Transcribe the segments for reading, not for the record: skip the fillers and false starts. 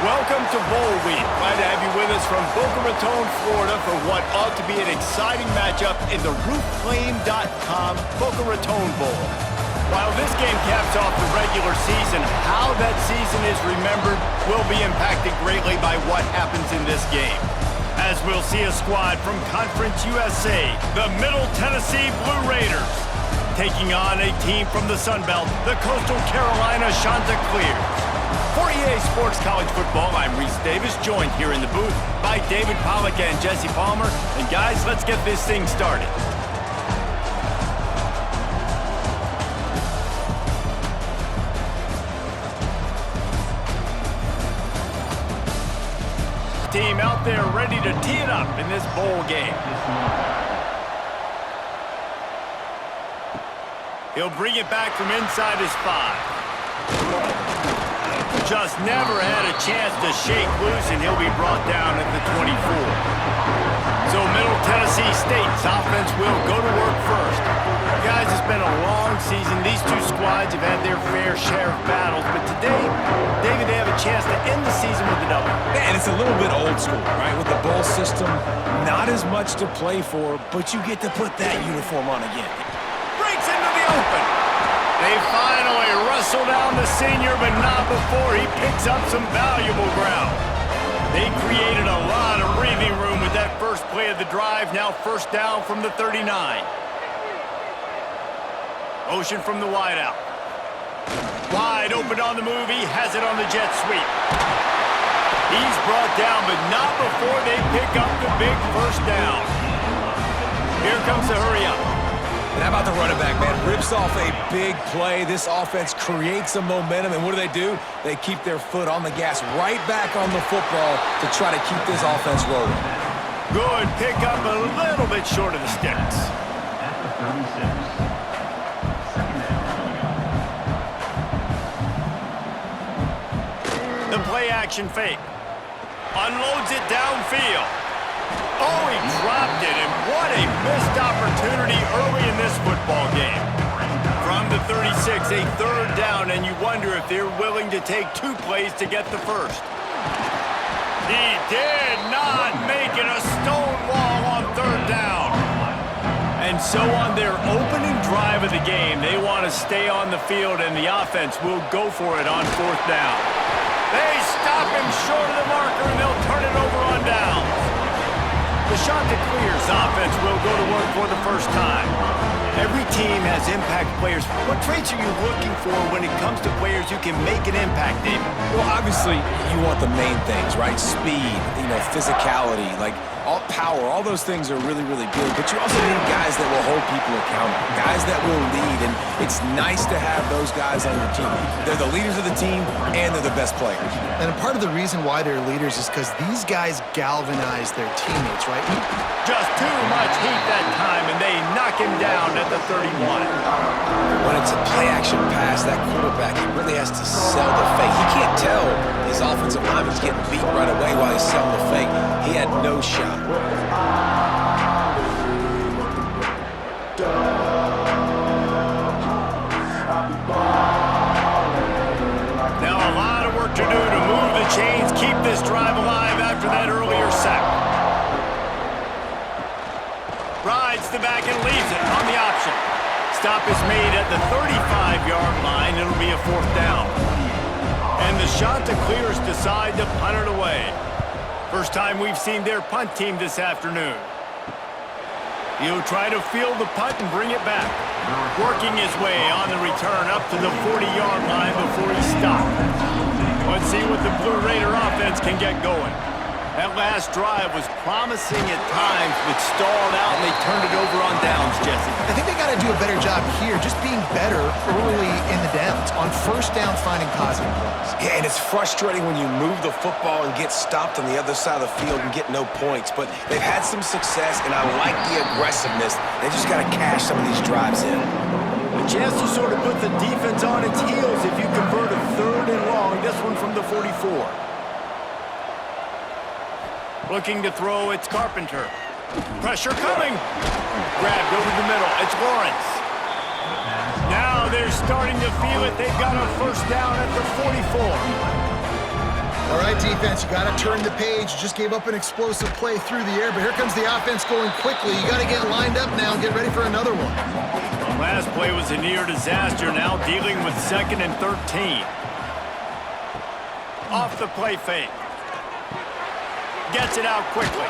Welcome to Bowl Week. Glad to have you with us from Boca Raton, Florida for what ought to be an exciting matchup in the roofclaim.com Boca Raton Bowl. While this game caps off the regular season, how that season is remembered will be impacted greatly by what happens in this game. As we'll see a squad from Conference USA, the Middle Tennessee Blue Raiders, taking on a team from the Sun Belt, the Coastal Carolina Chanticleers. For EA Sports College Football, I'm Reese Davis, joined here in the booth by David Pollack and Jesse Palmer. And guys, let's get this thing started. Team out there ready to tee it up in this bowl game. He'll bring it back from inside his 5. Just never had a chance to shake loose, and he'll be brought down at the 24. So Middle Tennessee State's offense will go to work first. Guys, it's been a long season. These two squads have had their fair share of battles, but today, David, they have a chance to end the season with a W. And it's a little bit old school, right? With the bowl system, not as much to play for, but you get to put that uniform on again. Breaks into the open. They finally wrestle down the senior, but not before he picks up some valuable ground. They created a lot of breathing room with that first play of the drive. Now first down from the 39. Motion from the wideout. Wide open on the move. He has it on the jet sweep. He's brought down, but not before they pick up the big first down. Here comes the hurry up. And how about the running back, man? Rips off a big play. This offense creates some momentum, and what do? They keep their foot on the gas right back on the football to try to keep this offense rolling. Good pickup, a little bit short of the sticks. At the 36. The play-action fake. Unloads it downfield. Oh, he dropped it, and what a missed opportunity early in this football game. From the 36, a third down, and you wonder if they're willing to take 2 plays to get the first. He did not make it a stone wall on third down. And so on their opening drive of the game, they want to stay on the field, and the offense will go for it on 4th down. They stop him short of the marker, and they'll turn it over on downs. The Chanticleers offense will go to work for the first time. Every team has impact players. What traits are you looking for when it comes to players who can make an impact, David? Well, obviously, you want the main things, right? Speed, physicality, all power, all those things are really, really good. But you also need guys that will hold people accountable, guys that will lead, and it's nice to have those guys on your team. They're the leaders of the team, and they're the best players. And part of the reason why they're leaders is because these guys galvanize their teammates, right? Just too much heat that time, and they knock him down at the 31. When it's a play-action pass, that quarterback, he really has to sell the fake. He can't tell his offensive lineman's getting beat right away while he's selling the fake. He had no shot. Now a lot of work to do to move the chains, keep this drive alive after that earlier sack. Rides the back and leaves it on the option. Stop is made at the 35-yard line. It'll be a 4th down. And the Chanticleers decide to punt it away. First time we've seen their punt team this afternoon. He'll try to field the punt and bring it back. Working his way on the return up to the 40-yard line before he stopped. Let's see what the Blue Raider offense can get going. That last drive was promising at times, but stalled out, and they turned it over on downs, Jesse. I think they got to do a better job here, just being better early in the downs. On first down, finding positive plays. Yeah, and it's frustrating when you move the football and get stopped on the other side of the field and get no points. But they've had some success, and I like the aggressiveness. They just got to cash some of these drives in. A chance to sort of put the defense on its heels if you convert a 3rd and long. This one from the 44. Looking to throw, it's Carpenter. Pressure coming. Grabbed over the middle. It's Lawrence. Now they're starting to feel it. They've got a first down at the 44. All right, right, defense. You got to turn the page. You just gave up an explosive play through the air, but here comes the offense going quickly. You got to get lined up now and get ready for another one. Last play was a near disaster, now dealing with 2nd and 13. Off the play fake. Gets it out quickly.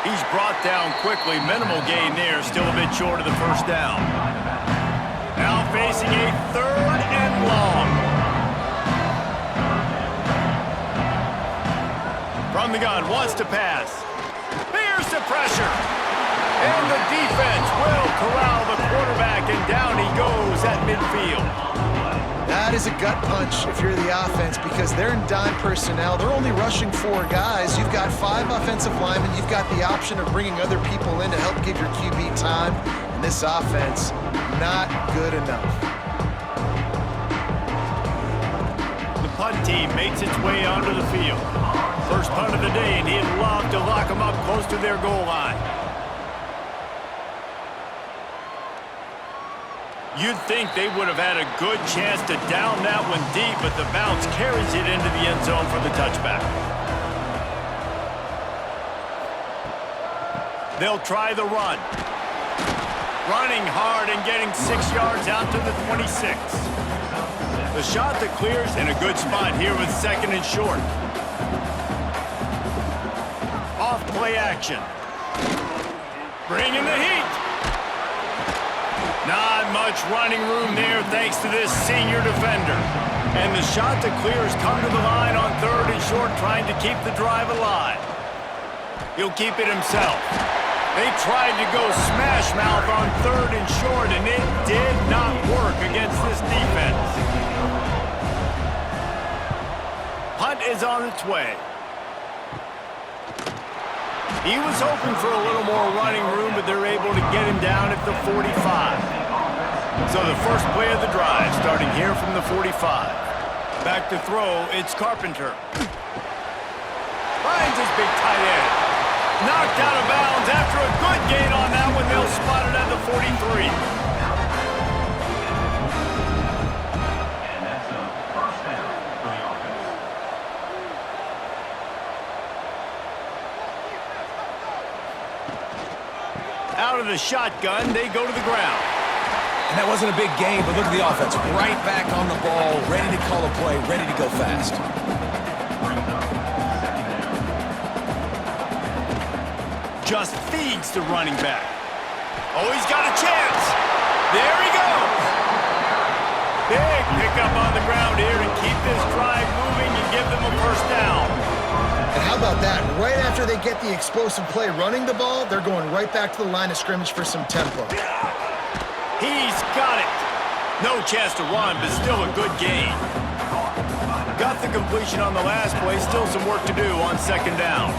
He's brought down quickly. Minimal gain there, still a bit short of the first down. Now facing a 3rd and long. From the gun, wants to pass. Here's the pressure. And the defense will corral the quarterback, and down he goes at midfield. That is a gut punch if you're the offense because they're in dime personnel. They're only rushing 4 guys. You've got 5 offensive linemen. You've got the option of bringing other people in to help give your QB time. And this offense, not good enough. The punt team makes its way onto the field. First punt of the day, and he'd love to lock them up close to their goal line. You'd think they would have had a good chance to down that one deep, but the bounce carries it into the end zone for the touchback. They'll try the run. Running hard and getting 6 yards out to the 26. The shot that clears in a good spot here with 2nd and short. Off play action. Bringing the heat. Not much running room there thanks to this senior defender. And the shot that clears come to the line on 3rd and short, trying to keep the drive alive. He'll keep it himself. They tried to go smash mouth on 3rd and short, and it did not work against this defense. Punt is on its way. He was hoping for a little more running room, but they're able to get him down at the 45. So the first play of the drive starting here from the 45. Back to throw, it's Carpenter. Finds his big tight end. Knocked out of bounds after a good gain on that one. They'll spot it at the 43. And that's a first down for the offense. Out of the shotgun, they go to the ground. And that wasn't a big gain, but look at the offense. Right back on the ball, ready to call a play, ready to go fast. Just feeds the running back. Oh, he's got a chance. There he goes. Big pickup on the ground here to keep this drive moving and give them a first down. And how about that? Right after they get the explosive play running the ball, they're going right back to the line of scrimmage for some tempo. He's got it. No chance to run, but still a good gain. Got the completion on the last play. Still some work to do on 2nd down.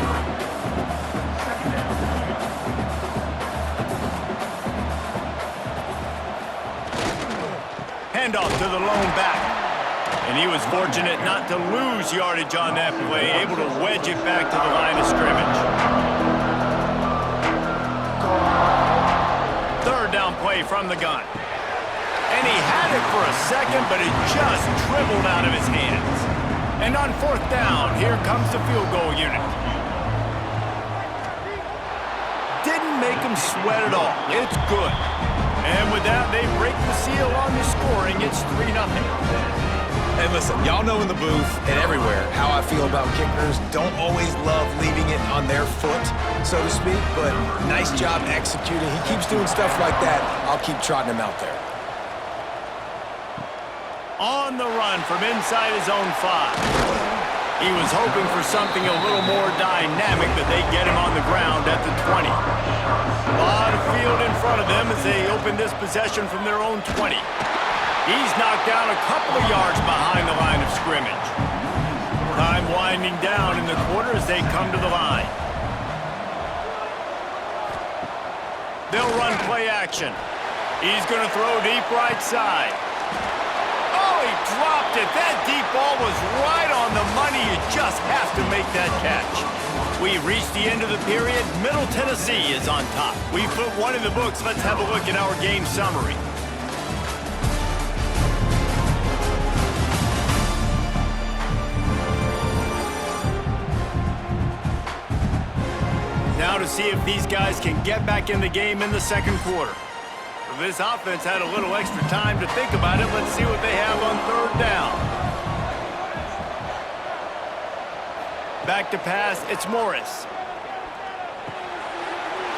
Handoff to the lone back. And he was fortunate not to lose yardage on that play, able to wedge it back to the line of scrimmage. 3rd down play from the gun. And he had it for a second, but it just dribbled out of his hands. And on 4th down, here comes the field goal unit. Didn't make him sweat at all. It's good. And with that, they break the seal on the scoring. It's 3-0. Hey, listen, y'all know in the booth and everywhere how I feel about kickers. Don't always love leaving it on their foot, so to speak, but nice job executing. He keeps doing stuff like that. I'll keep trotting him out there. On the run from inside his own 5. He was hoping for something a little more dynamic, but they get him on the ground at the 20. A lot of field in front of them as they open this possession from their own 20. He's knocked down a couple of yards behind the line of scrimmage. Time winding down in the quarter as they come to the line. They'll run play action. He's going to throw deep right side. Oh, he dropped it. That deep ball was right on the money. You just have to make that catch. We've reached the end of the period. Middle Tennessee is on top. We've put one in the books. Let's have a look at our game summary. to see if these guys can get back in the game in the second quarter. This offense had a little extra time to think about it. Let's see what they have on third down. Back to pass, it's Morris.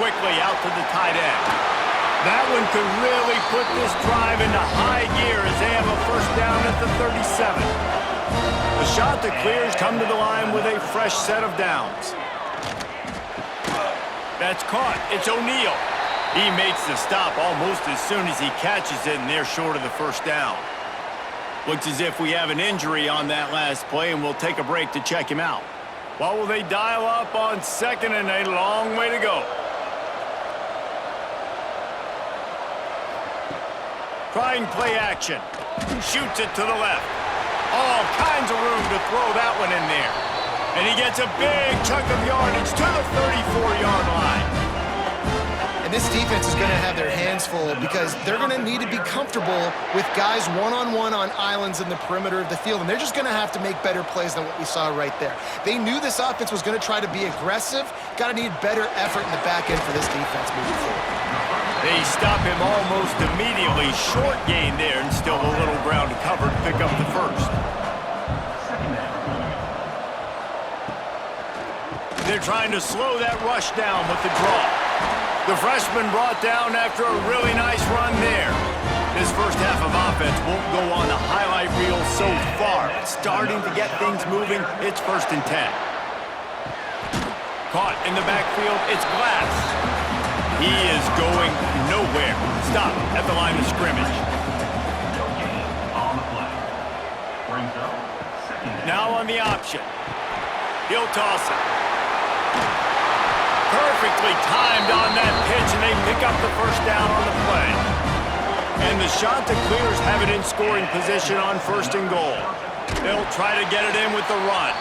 Quickly out to the tight end. That one could really put this drive into high gear as they have a first down at the 37. The shot that clears come to the line with a fresh set of downs. That's caught. It's O'Neal. He makes the stop almost as soon as he catches it, and they're short of the first down. Looks as if we have an injury on that last play, and we'll take a break to check him out. What will they dial up on second and a long way to go? Trying play action. Shoots it to the left. All kinds of room to throw that one in there. And he gets a big chunk of yardage to the 34-yard line. And this defense is going to have their hands full because they're going to need to be comfortable with guys one-on-one on islands in the perimeter of the field, and they're just going to have to make better plays than what we saw right there. They knew this offense was going to try to be aggressive. Got to need better effort in the back end for this defense moving forward. They stop him almost immediately. Short gain there, and still a little ground to cover to pick up the first. They're trying to slow that rush down with the draw. The freshman brought down after a really nice run there. This first half of offense won't go on the highlight reel so far. It's starting to get things moving. It's 1st and 10. Caught in the backfield. It's Glass. He is going nowhere. Stop at the line of scrimmage. Now on the option. He'll toss it. Perfectly timed on that pitch, and they pick up the first down on the play. And the shot that clears have it in scoring position on 1st and goal. They'll try to get it in with the run.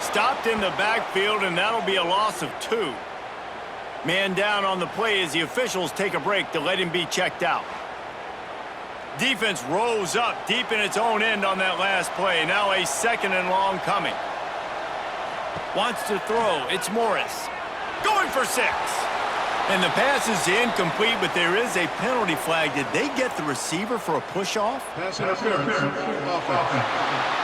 Stopped in the backfield, and that'll be a loss of 2. Man down on the play as the officials take a break to let him be checked out. Defense rose up deep in its own end on that last play. Now a 2nd and long coming. Wants to throw. It's Morris. Going for 6. And the pass is incomplete, but there is a penalty flag. Did they get the receiver for a push-off? Pass interference. Offense.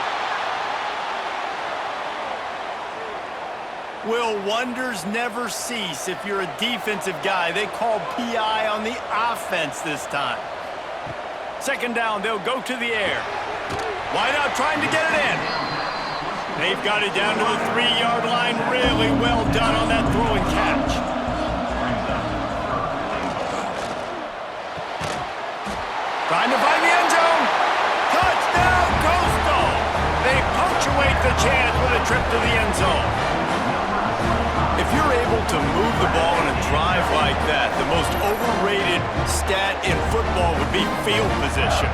Will wonders never cease if you're a defensive guy? They called PI on the offense this time. 2nd down, they'll go to the air. Wide out trying to get it in. They've got it down to the 3-yard line. Really well done on that throw and catch. Trying to find the end zone. Touchdown, Coastal. They punctuate the chance with a trip to the end zone. If you're able to move the ball in a drive like that, the most overrated stat in football would be field position.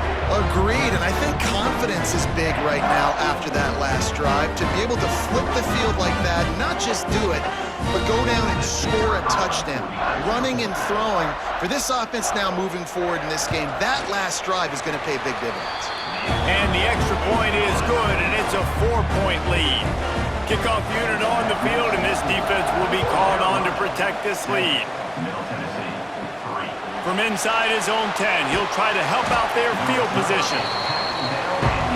Agreed, and I think confidence is big right now after that last drive. To be able to flip the field like that, not just do it, but go down and score a touchdown. Running and throwing. For this offense now moving forward in this game, that last drive is going to pay big dividends. And the extra point is good, and it's a 4-point lead. Kickoff unit on the field, and this defense will be called on to protect this lead. From inside his own 10, he'll try to help out their field position.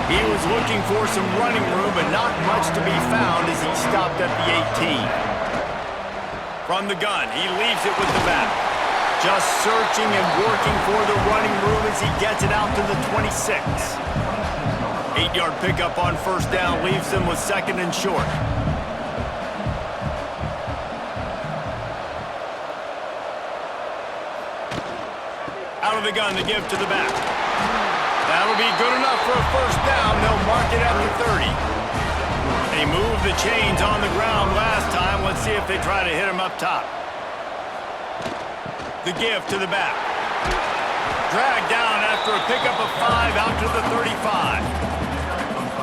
He was looking for some running room, but not much to be found as he stopped at the 18. From the gun, he leaves it with the back. Just searching and working for the running room as he gets it out to the 26. 8-yard pickup on 1st down leaves them with 2nd and short. Out of the gun to give to the back. That'll be good enough for a 1st down. They'll mark it at the 30. They moved the chains on the ground last time. Let's see if they try to hit him up top. The give to the back. Dragged down after a pickup of 5 out to the 35.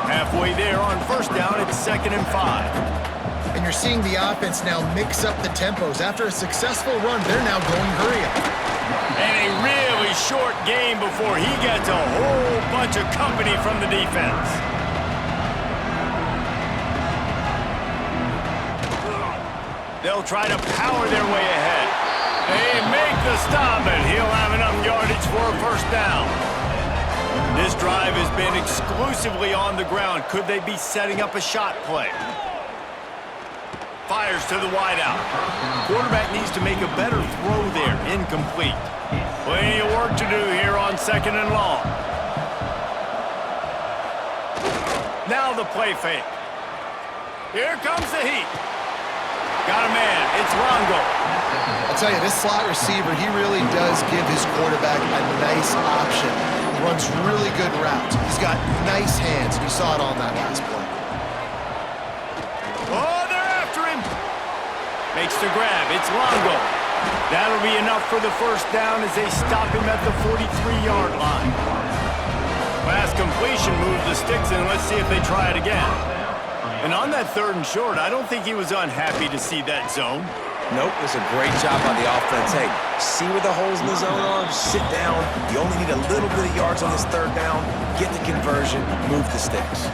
Halfway there on 1st down, it's 2nd and 5. And you're seeing the offense now mix up the tempos. After a successful run, they're now going hurry up. And a really short game before he gets a whole bunch of company from the defense. They'll try to power their way ahead. They make the stop, and he'll have enough yardage for a first down. This drive has been exclusively on the ground. Could they be setting up a shot play? Fires to the wideout. Quarterback needs to make a better throw there. Incomplete. Plenty of work to do here on 2nd and long. Now the play fake. Here comes the heat. Got a man. It's Longo. I'll tell you, this slot receiver, he really does give his quarterback a nice option. He runs really good routes. He's got nice hands. You saw it on that last play. Oh, they're after him. Makes the grab. It's Longo. That'll be enough for the first down as they stop him at the 43-yard line. Last completion moved the sticks in. Let's see if they try it again. And on that 3rd and short, I don't think he was unhappy to see that zone. Nope, it's a great job by the offense. Hey, see where the holes in the zone are, sit down. You only need a little bit of yards on this 3rd down. Get the conversion, move the sticks.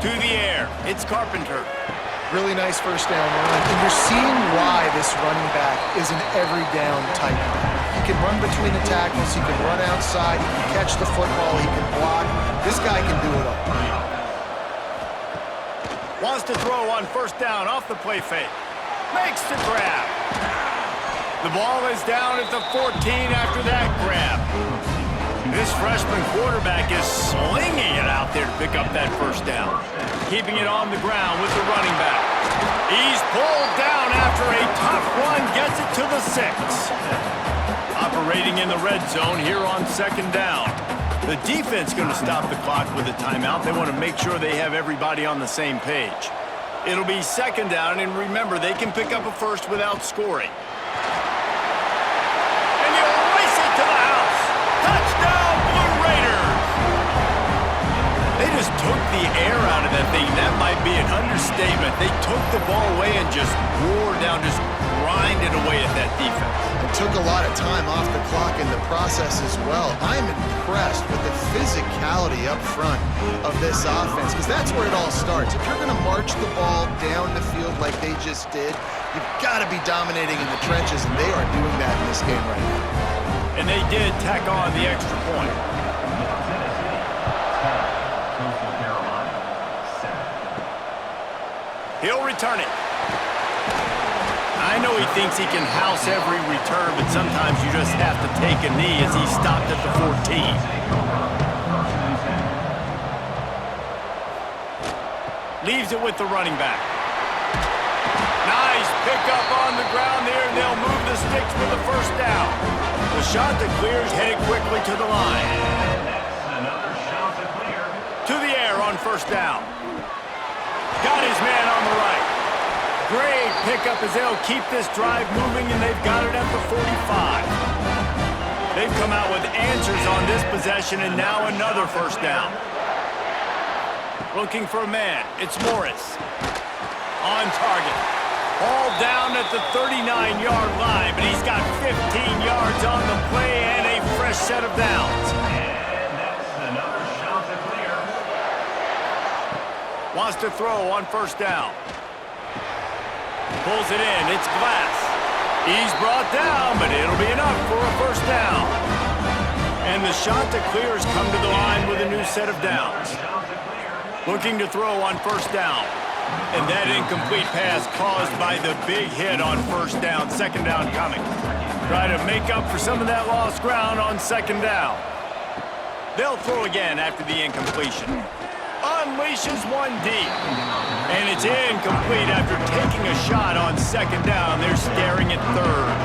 To the air, it's Carpenter. Really nice first down run. And you're seeing why this running back is an every down type back. He can run between the tackles, he can run outside, he can catch the football, he can block. This guy can do it all. Wants to throw on 1st down off the play fake. Makes the grab. The ball is down at the 14 after that grab. This freshman quarterback is slinging it out there to pick up that 1st down. Keeping it on the ground with the running back. He's pulled down after a tough run, gets it to the 6. Operating in the red zone here on 2nd down. The defense going to stop the clock with a timeout. They want to make sure they have everybody on the same page. It'll be 2nd down, and remember, they can pick up a first without scoring. And he'll race it to the house. Touchdown, Blue Raiders! They just took the air out of that thing. That might be an understatement. They took the ball away and just wore down, just grinded away at that defense. It took a lot of time off the clock in the process as well. I'm impressed with the physicality up front of this offense, because that's where it all starts. If you're going to march the ball down the field like they just did, you've got to be dominating in the trenches, and they are doing that in this game right now. And they did tack on the extra point. He'll return it. I know he thinks he can house every return, but sometimes you just have to take a knee as he stopped at the 14. Leaves it with the running back. Nice pickup on the ground there, and they'll move the sticks for the 1st down. The shot that clears headed quickly to the line. To the air on 1st down. Got his man on the right. Great pickup as they'll keep this drive moving, and they've got it at the 45. They've come out with answers on this possession, and now another 1st down. Looking for a man. It's Morris. On target. All down at the 39-yard line, but he's got 15 yards on the play and a fresh set of downs. And that's another shot to clear. Wants to throw on 1st down. Pulls it in. It's Glass. He's brought down, but it'll be enough for a 1st down. And the shot to clear has come to the line with a new set of downs. Looking to throw on 1st down. And that incomplete pass caused by the big hit on 1st down. 2nd down coming. Try to make up for some of that lost ground on 2nd down. They'll throw again after the incompletion. Unleashes one deep. And it's incomplete after taking a shot on 2nd down. They're staring at 3rd.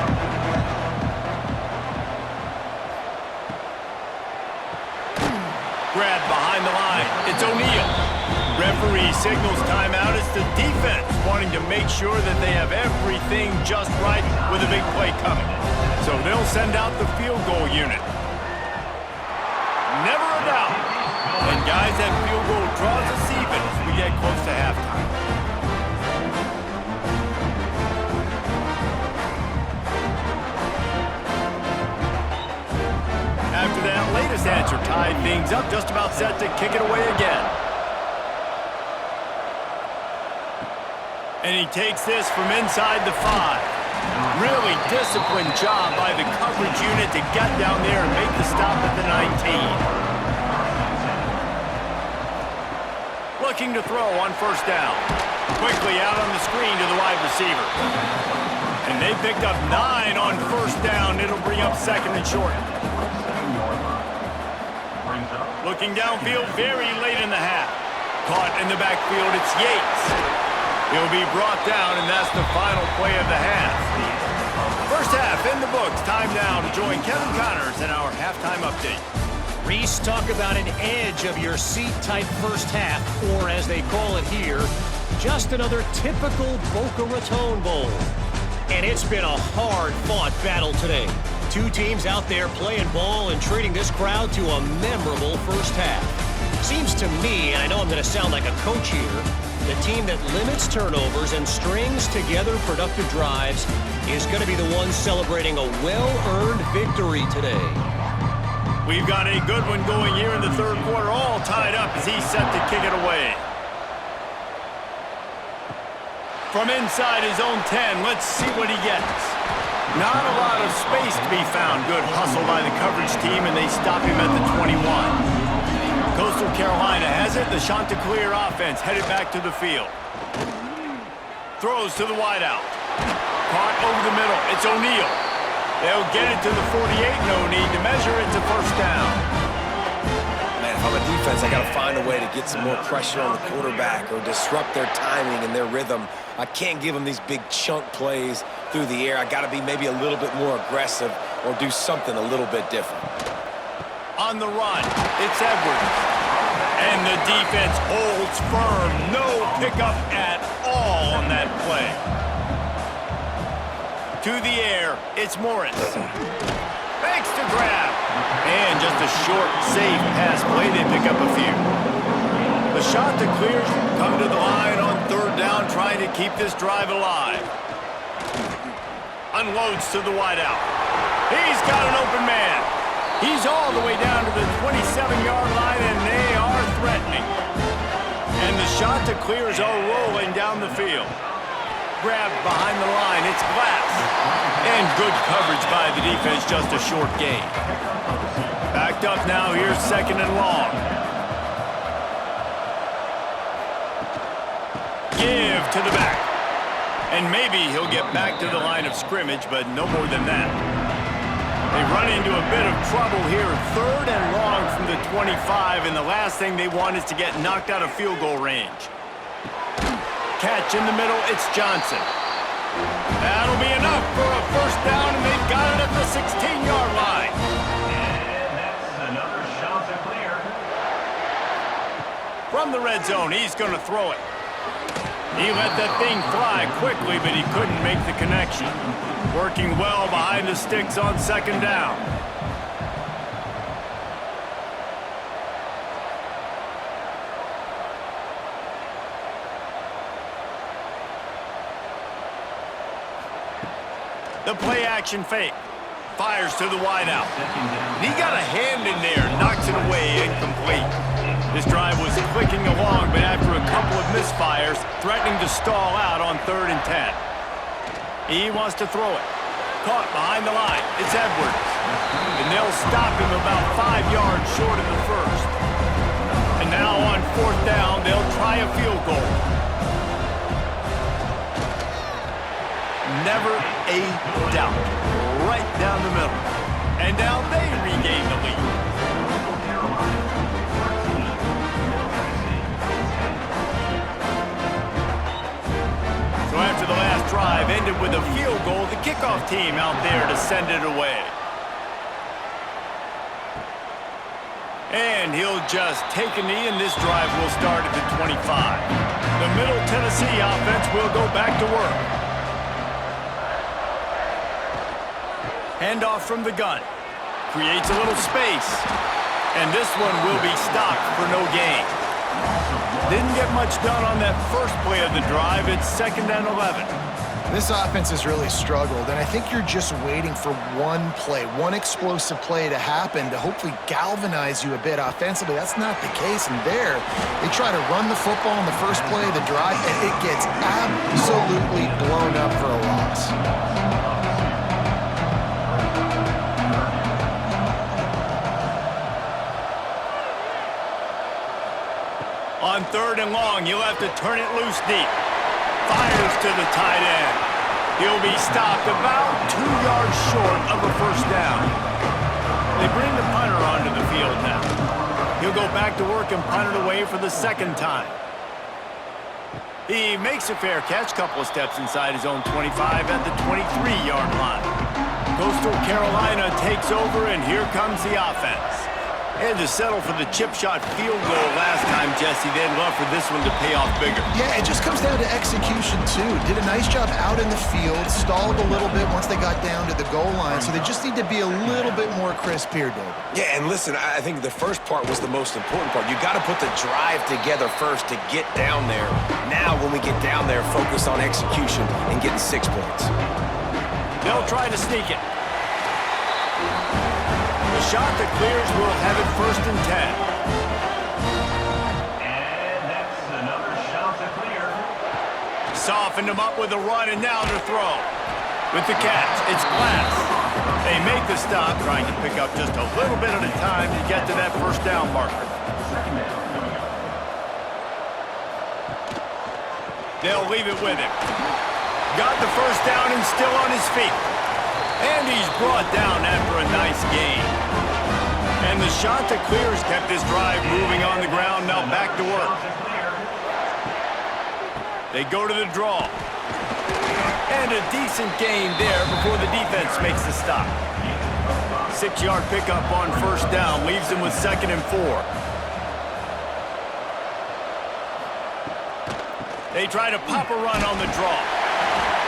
Grab behind the line. It's O'Neal. Referee signals timeout. It's the defense wanting to make sure that they have everything just right with a big play coming. So they'll send out the field goal unit. Never a doubt. And guys, that field goal draws us even as we get close to halftime. After that latest answer tied things up, just about set to kick it away again. And he takes this from inside the 5. Really disciplined job by the coverage unit to get down there and make the stop at the 19. Looking to throw on first down. Quickly out on the screen to the wide receiver. And they picked up 9 on first down. It'll bring up second and short. Looking downfield very late in the half. Caught in the backfield, it's Yates. He'll be brought down, and that's the final play of the half. First half in the books. Time now to join Kevin Connors in our halftime update. Reese, talk about an edge of your seat type first half, or as they call it here, just another typical Boca Raton Bowl. And it's been a hard-fought battle today. Two teams out there playing ball and treating this crowd to a memorable first half. Seems to me, and I know I'm going to sound like a coach here, the team that limits turnovers and strings together productive drives is going to be the one celebrating a well-earned victory today. We've got a good one going here in the third quarter, all tied up as he's set to kick it away. From inside his own 10, let's see what he gets. Not a lot of space to be found. Good hustle by the coverage team, and they stop him at the 21. Coastal Carolina has it. The Chanticleer offense headed back to the field. Throws to the wideout. Caught over the middle. It's O'Neal. They'll get it to the 48. No need to measure it to first down. Man, if I'm a defense, I got to find a way to get some more pressure on the quarterback or disrupt their timing and their rhythm. I can't give them these big chunk plays through the air. I got to be maybe a little bit more aggressive or do something a little bit different. On the run, it's Edwards. And the defense holds firm. No pickup at all on that play. To the air, it's Morris. Makes the grab. And just a short, safe pass play. They pick up a few. The Chanticleers come to the line on third down, trying to keep this drive alive. Unloads to the wideout. He's got an open man. He's all the way down to the 27-yard line, and they are threatening. And the Chanticleers are rolling down the field. Grabbed behind the line, it's Glass. And good coverage by the defense, just a short gain. Backed up now, here's second and long. Give to the back. And maybe he'll get back to the line of scrimmage, but no more than that. They run into a bit of trouble here. Third and long from the 25, and the last thing they want is to get knocked out of field goal range. Catch in the middle, it's Johnson. That'll be enough for a first down, and they've got it at the 16-yard line. And that's another Chanticleer. From the red zone, he's going to throw it. He let that thing fly quickly, but he couldn't make the connection. Working well behind the sticks on second down. The play action fake. Fires to the wideout. He got a hand in there, knocks it away, incomplete. This drive was clicking along, but after a couple of misfires, threatening to stall out on 3rd and 10. He wants to throw it. Caught behind the line. It's Edwards. And they'll stop him about 5 yards short of the first. And now on 4th down, they'll try a field goal. Never a doubt. Right down the middle. And now they regain the lead. So after the last drive ended with a field goal, the kickoff team out there to send it away. And he'll just take a knee, and this drive will start at the 25. The Middle Tennessee offense will go back to work. Handoff from the gun. Creates a little space. And this one will be stopped for no gain. Didn't get much done on that first play of the drive. It's 2nd and 11. This offense has really struggled, and I think you're just waiting for one play, one explosive play to happen to hopefully galvanize you a bit offensively. That's not the case, and there, they try to run the football in the first play of the drive, and it gets absolutely absolutely blown up for a loss. On 3rd and long, you'll have to turn it loose deep. Fires to the tight end. He'll be stopped about 2 yards short of a first down. They bring the punter onto the field now. He'll go back to work and punt it away for the 2nd time. He makes a fair catch, couple of steps inside his own 25 at the 23-yard line. Coastal Carolina takes over, and here comes the offense. And to settle for the chip shot field goal last time, Jesse, they'd love for this one to pay off bigger. Yeah, it just comes down to execution, too. Did a nice job out in the field, stalled a little bit once they got down to the goal line, so they just need to be a little bit more crisp here, David. Yeah, and listen, I think the first part was the most important part. You got to put the drive together first to get down there. Now, when we get down there, focus on execution and getting 6 points. They'll try to sneak it. The shot that clears will have it 1st and 10. And that's another shot to clear. Softened him up with a run, and now to throw. With the catch, it's Glass. They make the stop, trying to pick up just a little bit at a time to get to that first down marker. They'll leave it with him. Got the first down and still on his feet. And he's brought down after a nice gain. And the shot that clears kept this drive moving on the ground. Now back to work. They go to the draw. And a decent gain there before the defense makes the stop. 6-yard pickup on first down leaves them with 2nd and 4. They try to pop a run on the draw.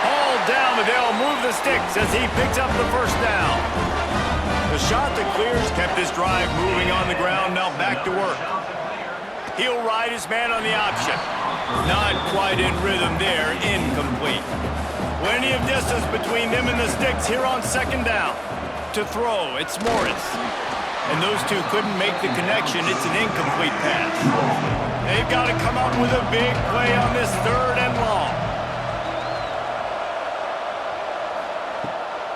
All down, but they'll move the sticks as he picks up the first down. The shot that clears kept this drive moving on the ground. Now back to work. He'll ride his man on the option. Not quite in rhythm there. Incomplete. Plenty of distance between them and the sticks here on 2nd down. To throw, it's Morris. And those two couldn't make the connection. It's an incomplete pass. They've got to come up with a big play on this 3rd and long.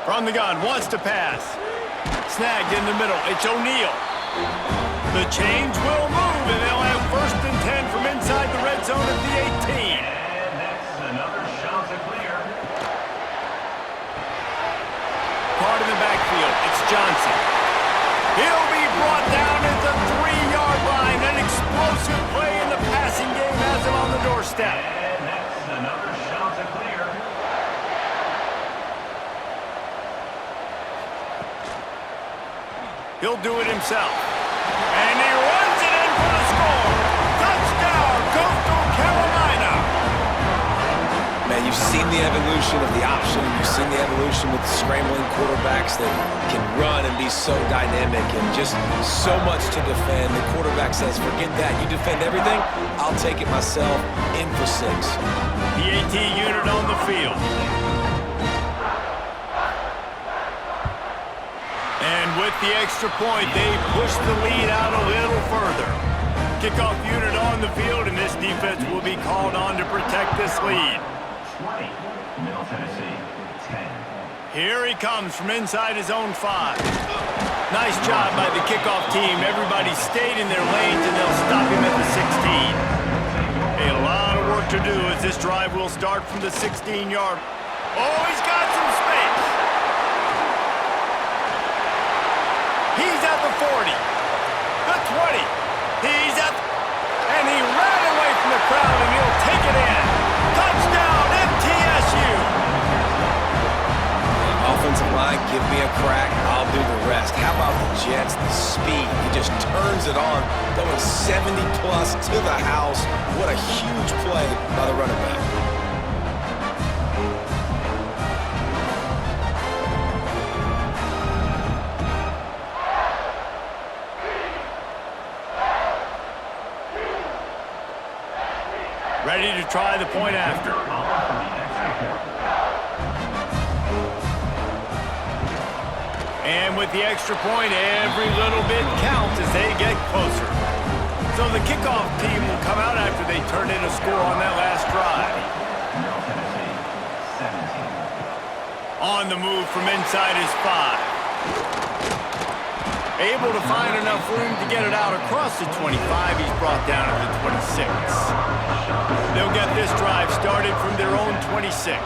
From the gun, wants to pass. Snagged in the middle. It's O'Neal. The change will move, and they'll have 1st and 10 from inside the red zone at the 18. And that's another shot to clear. Part in the backfield. It's Johnson. He'll be brought down at the 3-yard line. An explosive play in the passing game has him on the doorstep. And that's another shot to clear. He'll do it himself. And he runs it in for the score. Touchdown, Coastal Carolina. Man, you've seen the evolution of the option. You've seen the evolution with scrambling quarterbacks that can run and be so dynamic and just so much to defend. The quarterback says, forget that. You defend everything, I'll take it myself. In for 6. PAT unit on the field. And with the extra point, they push the lead out a little further. Kickoff unit on the field, and this defense will be called on to protect this lead. 20, Middle Tennessee, 10. Here he comes from inside his own 5. Nice job by the kickoff team. Everybody stayed in their lanes, and they'll stop him at the 16. A lot of work to do as this drive will start from the 16-yard. Oh, he's got some space. He's at the 40, the 20. He's at, and he ran away from the crowd, and he'll take it in. Touchdown, MTSU. Offensive line, give me a crack. I'll do the rest. How about the Jets? The speed. He just turns it on, going 70-plus to the house. What a huge play by the running back. Ready to try the point after. And with the extra point, every little bit counts as they get closer. So the kickoff team will come out after they turn in a score on that last drive. On the move from inside his 5. Able to find enough room to get it out across the 25. He's brought down to the 26. They'll get this drive started from their own 26.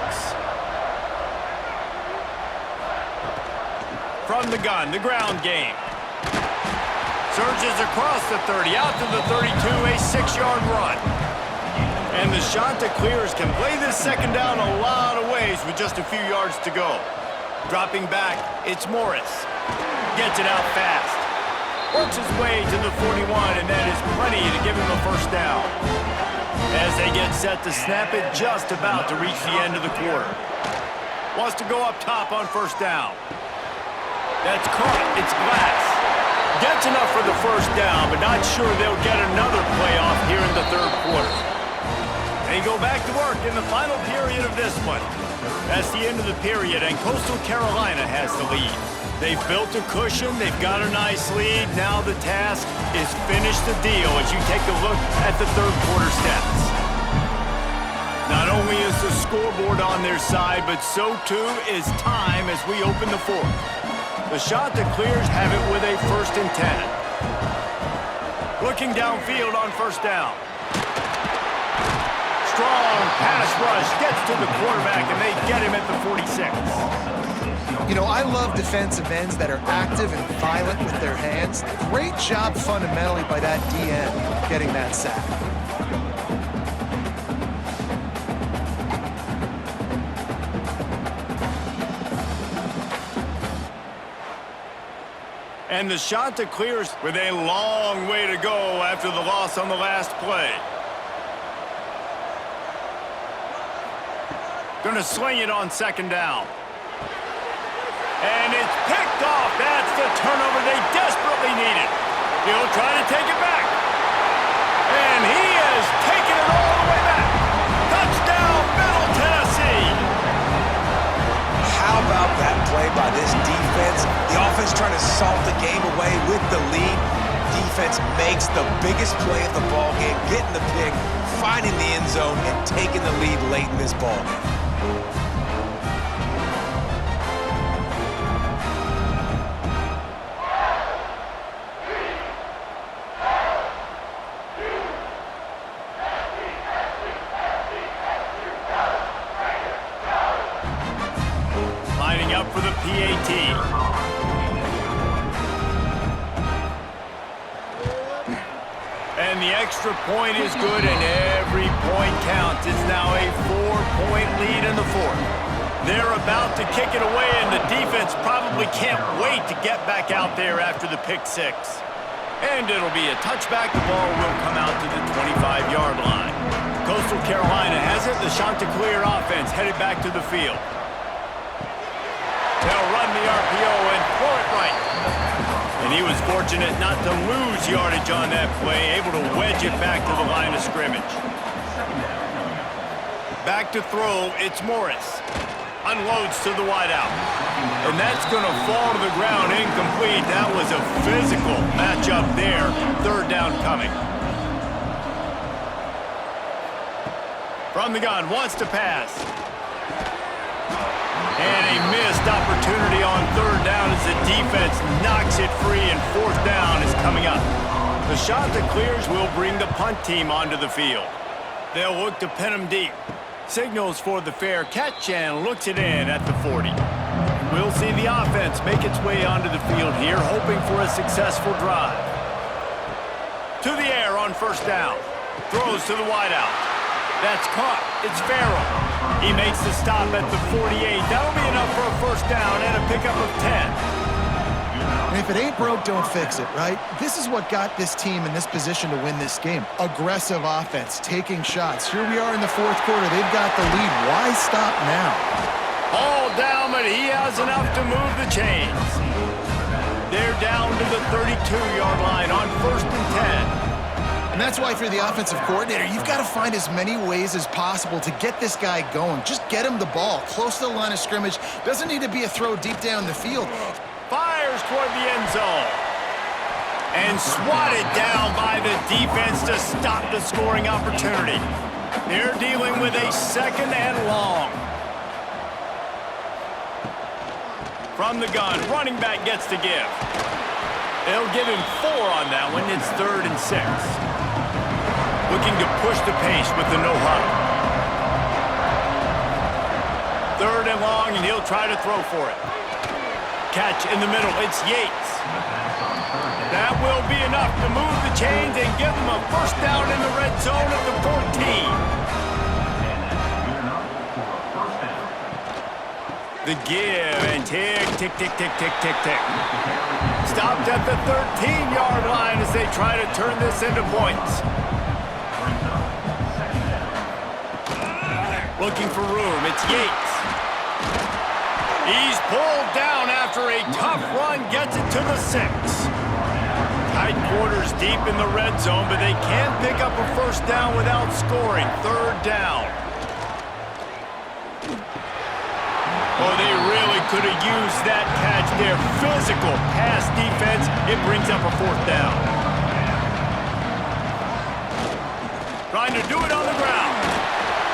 From the gun, the ground game. Surges across the 30, out to the 32, a 6-yard run. And the Chanticleers can play this second down a lot of ways with just a few yards to go. Dropping back, it's Morris. Gets it out fast. Works his way to the 41, and that is plenty to give him a first down. As they get set to snap it, just about to reach the end of the quarter. Wants to go up top on first down. That's caught. It's Glass. Gets enough for the first down, but not sure they'll get another playoff here in the third quarter. They go back to work in the final period of this one. That's the end of the period, and Coastal Carolina has the lead. They've built a cushion. They've got a nice lead. Now the task is finish the deal as you take a look at the third quarter stats. Not only is the scoreboard on their side, but so too is time as we open the fourth. The Chanticleers have it with a 1st and 10. Looking downfield on first down. Strong pass rush gets to the quarterback, and they get him at the 46. You know, I love defensive ends that are active and violent with their hands. Great job fundamentally by that DN getting that sack. And the Chanticleers with a long way to go after the loss on the last play. Gonna sling it on second down. And it's picked off. That's the turnover they desperately needed. He'll try to take it back. And he has taken it all the way back. Touchdown, Middle Tennessee. How about that play by this defense? The offense trying to salt the game away with the lead. Defense makes the biggest play of the ball game, getting the pick, finding the end zone, and taking the lead late in this ball game. Lining up for the PAT. And the extra point is good, and every point counts. It's now a 4-point lead in the fourth. They're about to kick it away, and the defense probably can't wait to get back out there after the pick six. And it'll be a touchback. The ball will come out to the 25-yard line. Coastal Carolina has it. The Chanticleer offense headed back to the field. They'll run the RPO and throw it right. And he was fortunate not to lose yardage on that play, able to wedge it back to the line of scrimmage. Back to throw, it's Morris. Unloads to the wideout. And that's going to fall to the ground incomplete. That was a physical matchup there. Third down coming. From the gun, wants to pass. And a missed opportunity on third down as the defense knocks it free, and fourth down is coming up. The Chanticleers will bring the punt team onto the field. They'll look to pin them deep. Signals for the fair catch and looks it in at the 40. We'll see the offense make its way onto the field here, hoping for a successful drive. To the air on first down. Throws to the wideout. That's caught. It's Farrell. He makes the stop at the 48. That'll be enough for a first down and a pickup of 10. And if it ain't broke, don't fix it, right? This is what got this team in this position to win this game. Aggressive offense, taking shots. Here we are in the fourth quarter. They've got the lead. Why stop now? All down, but he has enough to move the chains. They're down to the 32-yard line on first and 10. And that's why if you're the offensive coordinator, you've got to find as many ways as possible to get this guy going. Just get him the ball close to the line of scrimmage. Doesn't need to be a throw deep down the field. Fires toward the end zone. And swatted down by the defense to stop the scoring opportunity. They're dealing with a second and long. From the gun, running back gets to give. They'll give him 4 on that one. It's 3rd and 6. Looking to push the pace with the no huddle. 3rd and long, and he'll try to throw for it. Catch in the middle. It's Yates. That will be enough to move the chains and give them a first down in the red zone at the 14. The give and tick, tick, tick, tick, tick, tick, tick. Stopped at the 13-yard line as they try to turn this into points. Looking for room, it's Yates. He's pulled down after a tough run, gets it to the 6. Tight quarters deep in the red zone, but they can't pick up a first down without scoring. 3rd down. Oh, they really could have used that catch there. Physical pass defense. It brings up a 4th down. Trying to do it on the ground.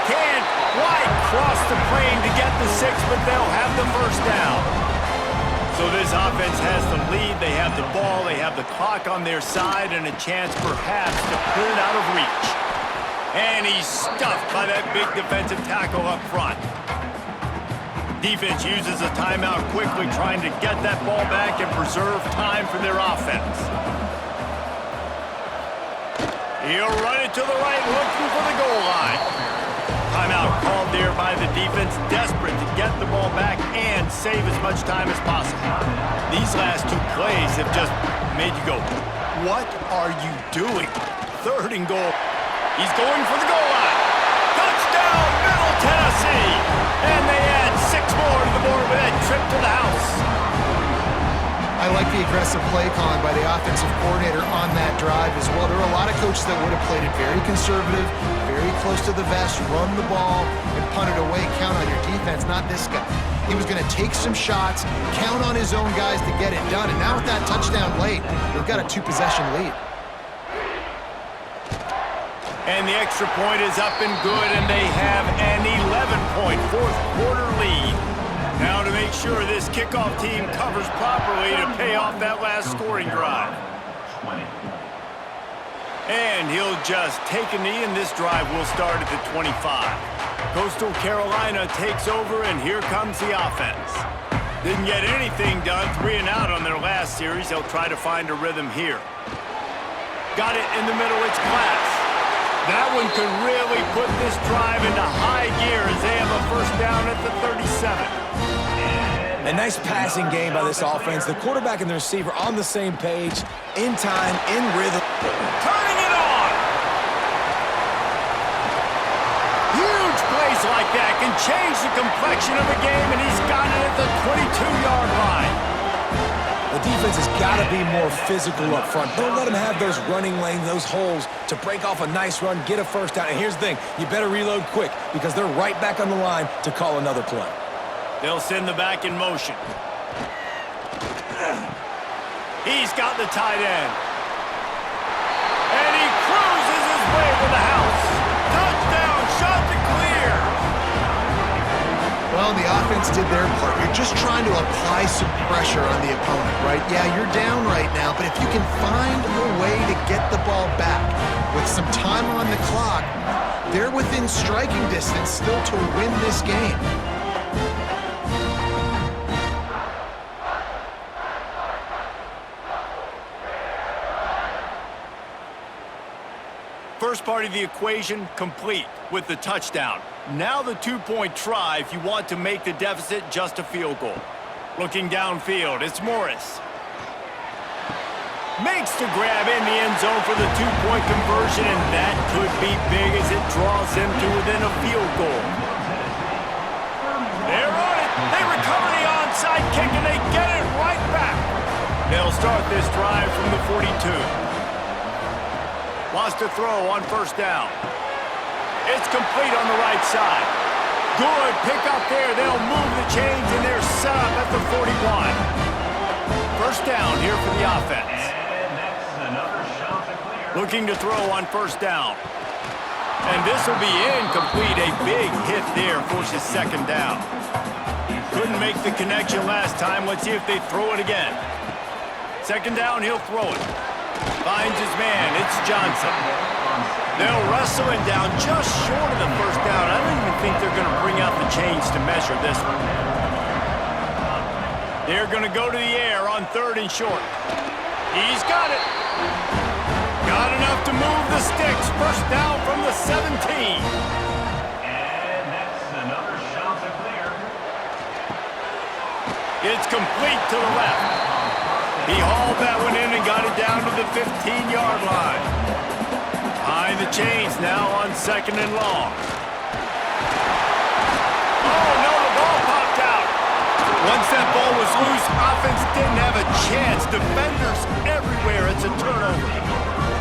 Can't quite cross the plane to get the 6, but they'll have the first down. So this offense has the lead. They have the ball. They have the clock on their side and a chance perhaps to put it out of reach. And he's stuffed by that big defensive tackle up front. Defense uses a timeout quickly, trying to get that ball back and preserve time for their offense. He'll run it to the right, looking for the goal line. Timeout called there by the defense, desperate to get the ball back and save as much time as possible. These last 2 plays have just made you go, what are you doing? 3rd and goal. He's going for the goal line. Touchdown, Middle Tennessee! And they add 6 more to the board with that trip to the house. I like the aggressive play calling by the offensive coordinator on that drive as well. There are a lot of coaches that would have played it very conservative, very close to the vest, run the ball, and punt it away. Count on your defense, not this guy. He was going to take some shots, count on his own guys to get it done. And now with that touchdown late, they've got a 2-possession lead. And the extra point is up and good, and they have an 11-point fourth-quarter lead. Now to make sure this kickoff team covers properly to pay off that last scoring drive. And he'll just take a knee, and this drive will start at the 25. Coastal Carolina takes over, and here comes the offense. Didn't get anything done, 3 and out on their last series. They'll try to find a rhythm here. Got it in the middle, it's Glass. That one could really put this drive into high gear as they have a first down at the 37. A nice passing game by this offense. The quarterback and the receiver on the same page, in time, in rhythm. Turning it on! Huge plays like that can change the complexion of a game, and he's got it at the 22-yard line. The defense has got to be more physical up front. Don't let them have those running lanes, those holes to break off a nice run, get a first down. And here's the thing, you better reload quick because they're right back on the line to call another play. They'll send the back in motion. He's got the tight end. And he cruises his way to the house. Touchdown, shot to clear. Well, the offense did their part. You're just trying to apply some pressure on the opponent, right? Yeah, you're down right now, but if you can find a way to get the ball back with some time on the clock, they're within striking distance still to win this game. First part of the equation complete with the touchdown. Now the 2-point try if you want to make the deficit just a field goal. Looking downfield, it's Morris. Makes the grab in the end zone for the 2-point conversion, and that could be big as it draws them to within a field goal. They're on it. They recover the onside kick, and they get it right back. They'll start this drive from the 42. Lost a throw on first down. It's complete on the right side. Good pickup there. They'll move the chains, and they're set up at the 41. First down here for the offense. And that's another shot to clear. Looking to throw on first down. And this will be incomplete. A big hit there forces second down. Couldn't make the connection last time. Let's see if they throw it again. Second down, he'll throw it. Finds his man. It's Johnson. They'll wrestle him down just short of the first down. I don't even think they're going to bring out the chains to measure this one. They're going to go to the air on 3rd and short. He's got it. Got enough to move the sticks. First down from the 17. And that's another shot to clear. It's complete to the left. He hauled that one in and got it down to the 15-yard line. Behind the chains now on 2nd and long. Oh, no, the ball popped out. Once that ball was loose, offense didn't have a chance. Defenders everywhere. It's a turnover.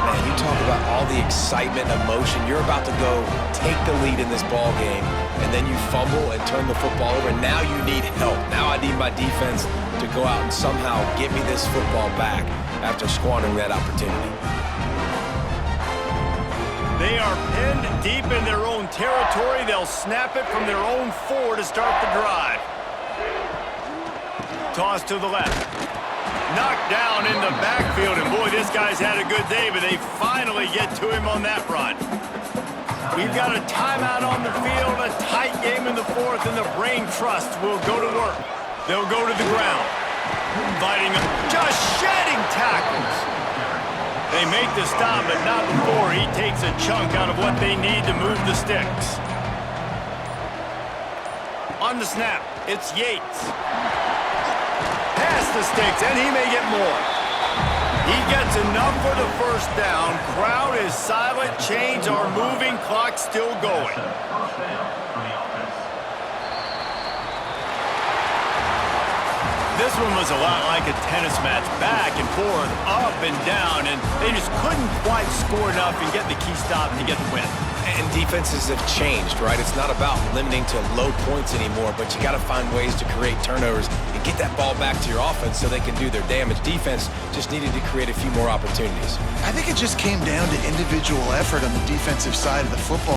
Man, you talk about all the excitement, emotion. You're about to go take the lead in this ball game, and then you fumble and turn the football over. Now you need help. Now I need my defense to go out and somehow get me this football back after squandering that opportunity. They are pinned deep in their own territory. They'll snap it from their own 4 to start the drive. Toss to the left. Knocked down in the backfield, and boy, this guy's had a good day, but they finally get to him on that run. We've got a timeout on the field, a tight game in the 4th, and the Brain Trust will go to work. They'll go to the ground. Fighting, just shedding tackles. They make the stop, but not before he takes a chunk out of what they need to move the sticks. On the snap, it's Yates. Past the sticks, and he may get more. He gets enough for the first down. Crowd is silent. Chains are moving. Clock still going. First down for the offense. This one was a lot like a tennis match. Back and forth, up and down, and they just couldn't quite score enough and get the key stop to get the win. And defenses have changed, right? It's not about limiting to low points anymore, but you got to find ways to create turnovers and get that ball back to your offense so they can do their damage. Defense just needed to create a few more opportunities. I think it just came down to individual effort on the defensive side of the football.